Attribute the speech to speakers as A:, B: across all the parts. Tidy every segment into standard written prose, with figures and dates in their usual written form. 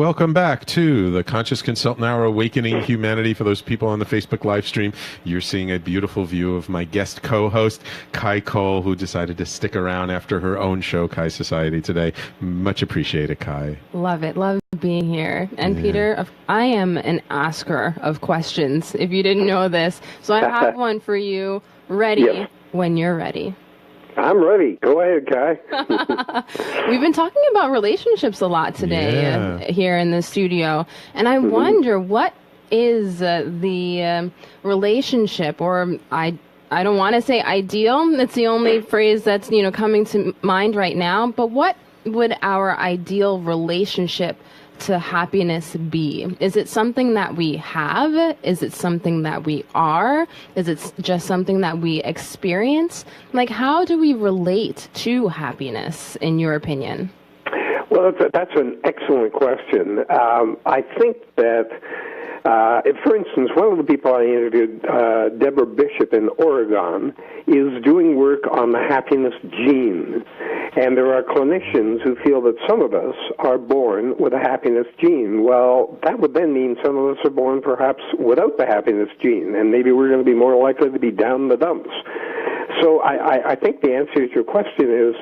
A: welcome back to the Conscious Consultant Hour, Awakening Humanity. For those people on the Facebook live stream, you're seeing a beautiful view of my guest co-host, Kai Cole, who decided to stick around after her own show, Kai Society, today. Much appreciated, Kai.
B: Love it. Love being here. And Peter, I am an asker of questions, if you didn't know this. So I have one for you, ready when you're ready.
C: I'm ready. Go ahead, Kai.
B: We've been talking about relationships a lot today here in the studio. And I wonder, what is the relationship, or I don't want to say ideal. That's the only phrase that's, coming to mind right now. But what would our ideal relationship to happiness be? Is it something that we have? Is it something that we are? Is it just something that we experience? Like, how do we relate to happiness, in your opinion?
C: Well, that's an excellent question. I think that, for instance, one of the people I interviewed, Deborah Bishop in Oregon, is doing work on the happiness gene. And there are clinicians who feel that some of us are born with a happiness gene. Well, that would then mean some of us are born perhaps without the happiness gene, and maybe we're going to be more likely to be down in the dumps. So I think the answer to your question is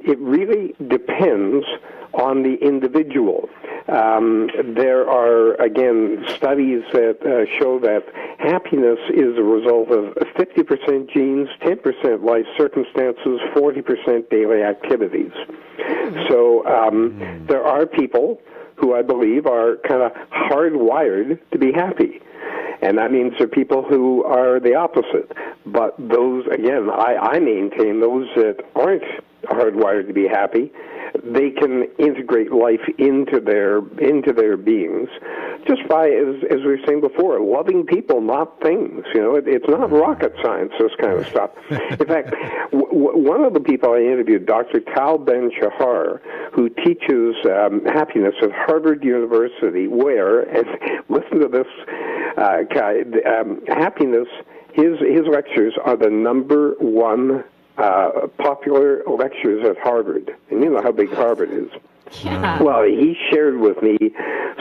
C: it really depends on the individual. There are, again, studies that show that happiness is a result of 50% genes, 10% life circumstances, 40% daily activities. So there are people who I believe are kind of hardwired to be happy. And that means there are people who are the opposite. But those, again, I maintain those that aren't hardwired to be happy, they can integrate life into their beings just by, as we were saying before, loving people, not things. It's not rocket science, this kind of stuff. In fact, one of the people I interviewed, Dr. Tal Ben-Shahar, who teaches happiness at Harvard University, where, and listen to this, Kai, happiness, his lectures are the number one popular lectures at Harvard. And you know how big Harvard is.
B: Yeah.
C: Well, he shared with me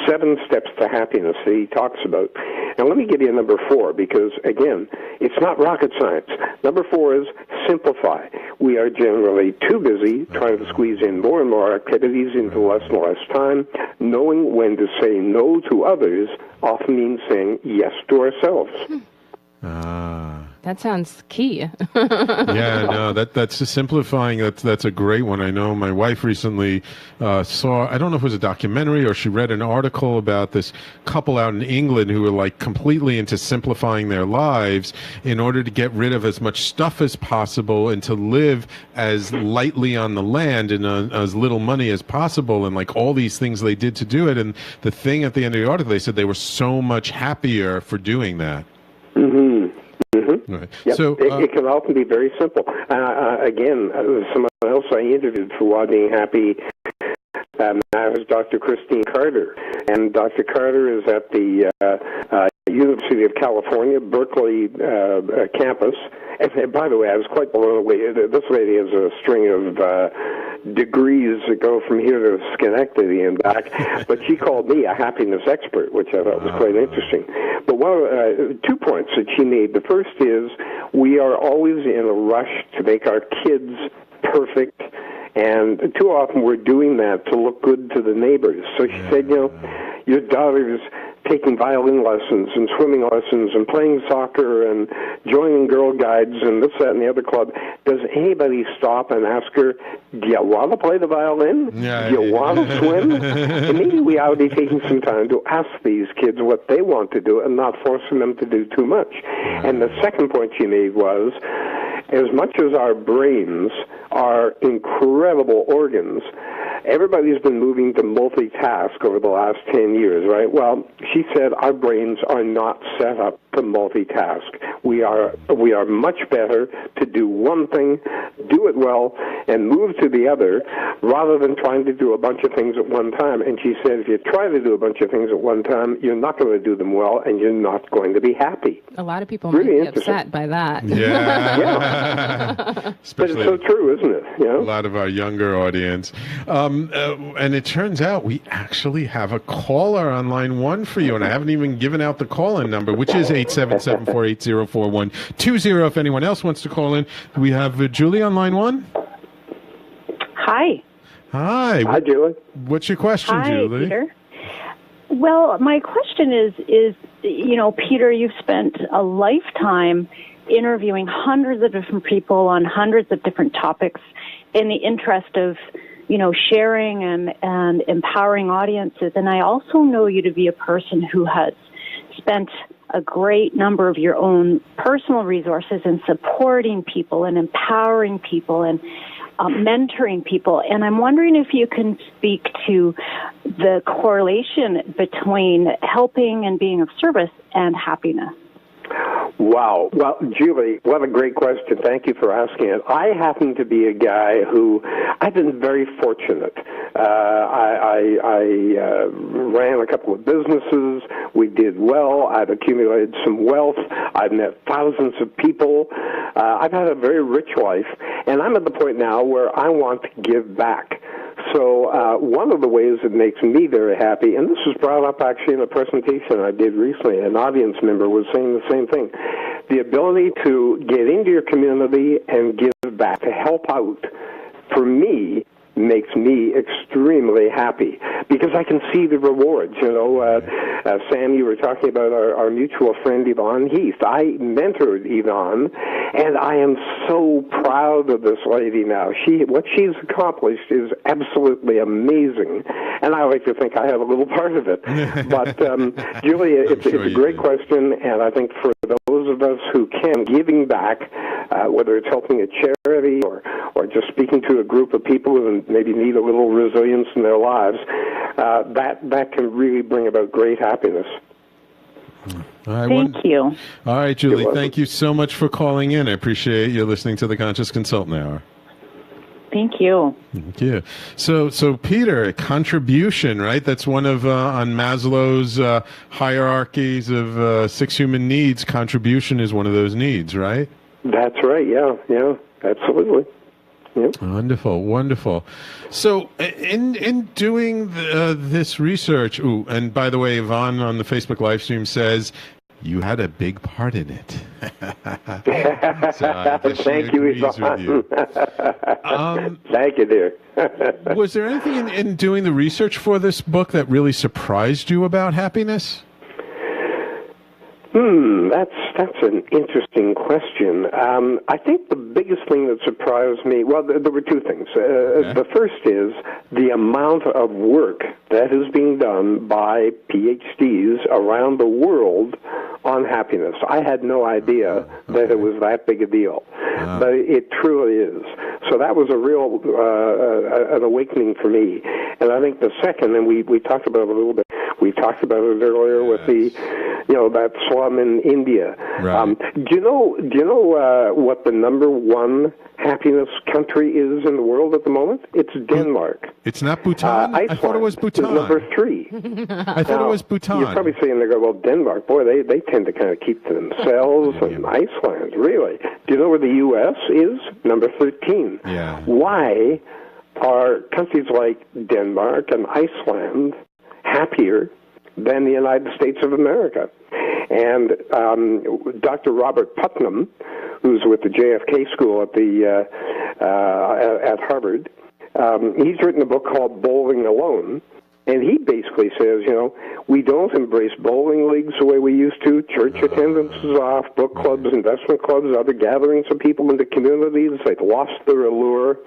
C: 7 steps to happiness that he talks about. And let me give you number 4, because, again, it's not rocket science. Number 4 is simplify. We are generally too busy trying to squeeze in more and more activities into less and less time. Knowing when to say no to others often means saying yes to ourselves.
B: That sounds key.
A: That's just simplifying. That's a great one. I know my wife recently saw, I don't know if it was a documentary or she read an article about this couple out in England who were like completely into simplifying their lives in order to get rid of as much stuff as possible and to live as lightly on the land and as little money as possible, and like all these things they did to do it. And the thing at the end of the article, they said they were so much happier for doing that. Right.
C: Yep.
A: So
C: it can often be very simple. Again, someone else I interviewed for Why Being Happy, that was Dr. Christine Carter. And Dr. Carter is at the University of California, Berkeley campus. And by the way, I was quite blown away. This lady has a string of degrees that go from here to Schenectady and back. But she called me a happiness expert, which I thought was quite interesting. But 2 points that she made. The first is we are always in a rush to make our kids perfect. And too often we're doing that to look good to the neighbors. So she said, your daughter's taking violin lessons and swimming lessons and playing soccer and joining Girl Guides and this, that, and the other club. Does anybody stop and ask her, do you want to play the violin? Do you want to swim? And maybe we ought to be taking some time to ask these kids what they want to do and not forcing them to do too much. And the second point she made was, as much as our brains are incredible organs, everybody's been moving to multitask over the last 10 years, right? Well, she said our brains are not set up to multitask. We are much better to do one thing, do it well, and move to the other, rather than trying to do a bunch of things at one time. And she said, if you try to do a bunch of things at one time, you're not going to do them well, and you're not going to be happy.
B: A lot of people might be upset by that.
A: Yeah.
C: But it's so true, isn't it? You know?
A: A lot of our younger audience. And it turns out we actually have a caller on line 1 for you, and I haven't even given out the call-in number, which is 877-480-4120. If anyone else wants to call in, we have Julie on line 1.
D: Hi.
A: Hi.
C: Hi, Julie.
A: What's your question,
D: Hi,
A: Julie?
D: Peter. Well, my question is, Peter, you've spent a lifetime interviewing hundreds of different people on hundreds of different topics in the interest of, sharing and empowering audiences. And I also know you to be a person who has spent a great number of your own personal resources in supporting people and empowering people and mentoring people. And I'm wondering if you can speak to the correlation between helping and being of service and happiness.
C: Wow. Well, Julie, what a great question. Thank you for asking it. I happen to be a guy who, I've been very fortunate. I ran a couple of businesses. We did well. I've accumulated some wealth. I've met thousands of people. I've had a very rich life, and I'm at the point now where I want to give back. So one of the ways it makes me very happy, and this was brought up actually in a presentation I did recently, an audience member was saying the same thing, the ability to get into your community and give back, to help out, for me, makes me extremely happy because I can see the rewards. Sam, you were talking about our mutual friend Yvonne Heath. I mentored Yvonne, and I am so proud of this lady now. What she's accomplished is absolutely amazing, and I like to think I have a little part of it. But Julia, it's a great question, and I think for those of us who can, giving back, whether it's helping a charity or just speaking to a group of people who maybe need a little resilience in their lives, that can really bring about great happiness.
D: Thank you.
A: All right, Julie, thank you so much for calling in. I appreciate you listening to the Conscious Consultant Hour.
D: Thank you.
A: Thank you. So Peter, contribution, right? That's one of, on Maslow's hierarchies of 6 human needs, contribution is one of those needs, right? That's
C: right, yeah, absolutely. Yep.
A: Wonderful. So, in doing this research, and by the way, Yvonne on the Facebook live stream says you had a big part in it. So
C: Thank you, Yvonne. Thank you, dear.
A: Was there anything in doing the research for this book that really surprised you about happiness?
C: That's an interesting question. I think the biggest thing that surprised me, well, there were 2 things. The first is the amount of work that is being done by PhDs around the world on happiness. I had no idea that it was that big a deal, but it truly is. So that was a real an awakening for me. And I think the second, and we talked about it a little bit, we talked about it earlier with the, that slum in India.
A: Right.
C: Do you know what the number 1 happiness country is in the world at the moment? It's Denmark.
A: It's not Bhutan? I thought it was Bhutan.
C: Is number 3.
A: I thought it was Bhutan.
C: You're probably saying, well, Denmark, boy, they tend to kind of keep to themselves, and Iceland, really. Do you know where the U.S. is? Number 13.
A: Yeah.
C: Why are countries like Denmark and Iceland happier than the United States of America? And Dr. Robert Putnam, who's with the JFK School at Harvard, he's written a book called Bowling Alone, and he basically says, we don't embrace bowling leagues the way we used to. Church attendance is off. Book clubs, investment clubs, other gatherings of people into communities. They've lost their allure.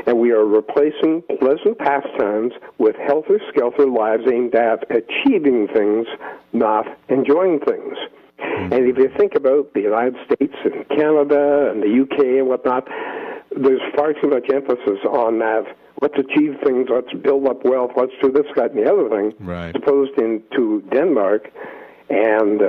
C: And we are replacing pleasant pastimes with helter-skelter lives aimed at achieving things, not enjoying things. And if you think about the United States and Canada and the UK and whatnot, there's far too much emphasis on that. Let's achieve things, let's build up wealth, let's do this, that, and the other thing,
A: right,
C: as opposed to Denmark and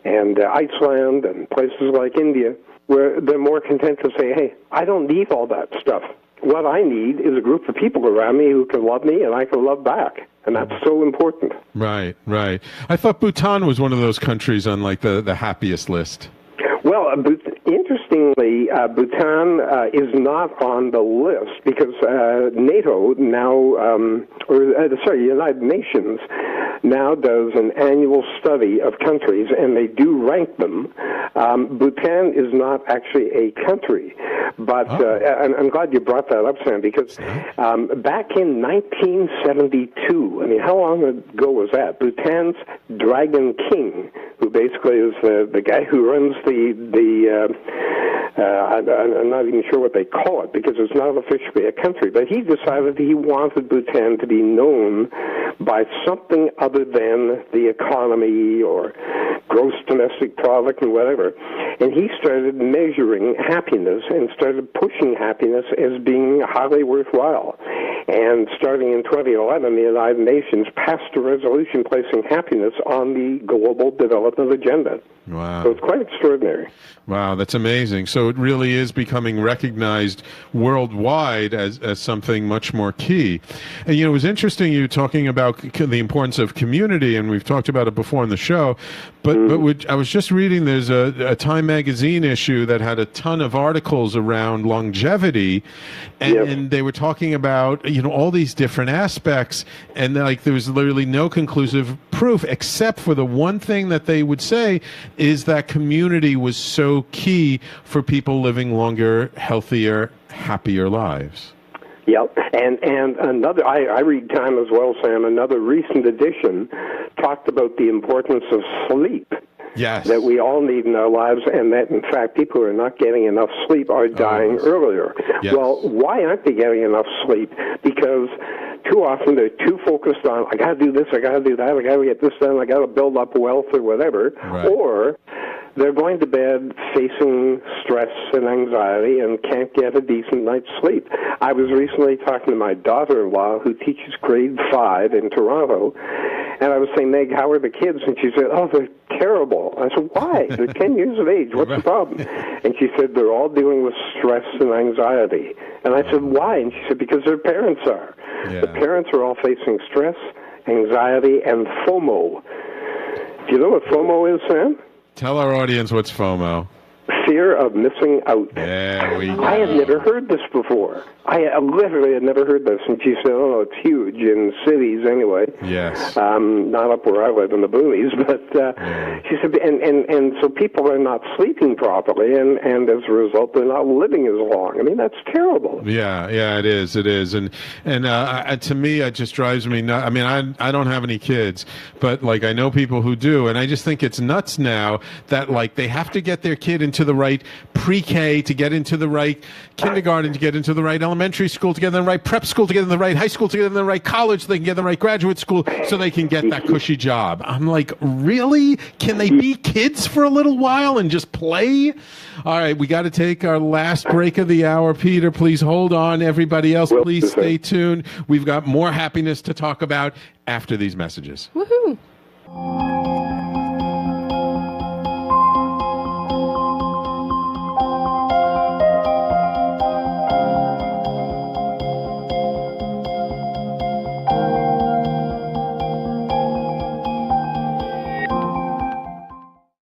C: and Iceland and places like India, where they're more content to say, hey, I don't need all that stuff. What I need is a group of people around me who can love me and I can love back. And that's so important.
A: Right, right. I thought Bhutan was one of those countries on like the happiest list.
C: Well, interestingly, Bhutan is not on the list because NATO now, United Nations now does an annual study of countries, and they do rank them. Bhutan is not actually a country, but I'm glad you brought that up, Sam, because back in 1972, I mean, how long ago was that? Bhutan's Dragon King, who basically is the guy who runs I'm not even sure what they call it because it's not officially a country, but he decided he wanted Bhutan to be known by something other than the economy or gross domestic product and whatever. And he started measuring happiness and started pushing happiness as being highly worthwhile. And starting in 2011, the United Nations passed a resolution placing happiness on the global development agenda.
A: Wow.
C: So it's quite extraordinary.
A: Wow, that's amazing. So it really is becoming recognized worldwide as something much more key. And, you know, it was interesting you talking about the importance of community, and we've talked about it before in the show, but I was just reading there's a Time magazine issue that had a ton of articles around longevity, and they were talking about, you know, all these different aspects, and like there was literally no conclusive proof except for the one thing that they would say is that community was so key for people living longer, healthier, happier lives.
C: Yep, and another, I read Time as well, Sam, another recent edition talked about the importance of sleep.
A: Yes.
C: That we all need in our lives, and that, in fact, people who are not getting enough sleep are dying earlier.
A: Yes.
C: Well, why aren't they getting enough sleep? Because too often they're too focused on, I got to do this, I got to do that, I got to get this done, I got to build up wealth or whatever, or they're going to bed facing stress and anxiety and can't get a decent night's sleep. I was recently talking to my daughter-in-law who teaches grade 5 in Toronto, and I was saying, Meg, how are the kids? And she said, oh, they're terrible. I said, why? They're 10 years of age. What's the problem? And she said, they're all dealing with stress and anxiety. And I said, why? And she said, because their parents are.
A: Yeah.
C: The parents are all facing stress, anxiety, and FOMO. Do you know what FOMO is, Sam?
A: Tell our audience what's FOMO.
C: Fear of missing out.
A: There we go.
C: I had never heard this before. I literally had never heard this. And she said, oh, no, it's huge in cities anyway.
A: Yes.
C: Not up where I live in the boonies, but she said, and so people are not sleeping properly, and as a result, they're not living as long. I mean, that's terrible.
A: Yeah, it is. And to me, it just drives me nuts. I mean, I don't have any kids, but like I know people who do, and I just think it's nuts now that like they have to get their kid into the right pre-K to get into the right kindergarten to get into the right elementary school to get in the right prep school to get in the right high school to get in the right college so they can get in the right graduate school so they can get that cushy job. I'm like, really? Can they be kids for a little while and just play? All right, we got to take our last break of the hour. Peter, please hold on. Everybody else, please stay tuned. We've got more happiness to talk about after these messages.
B: Woohoo!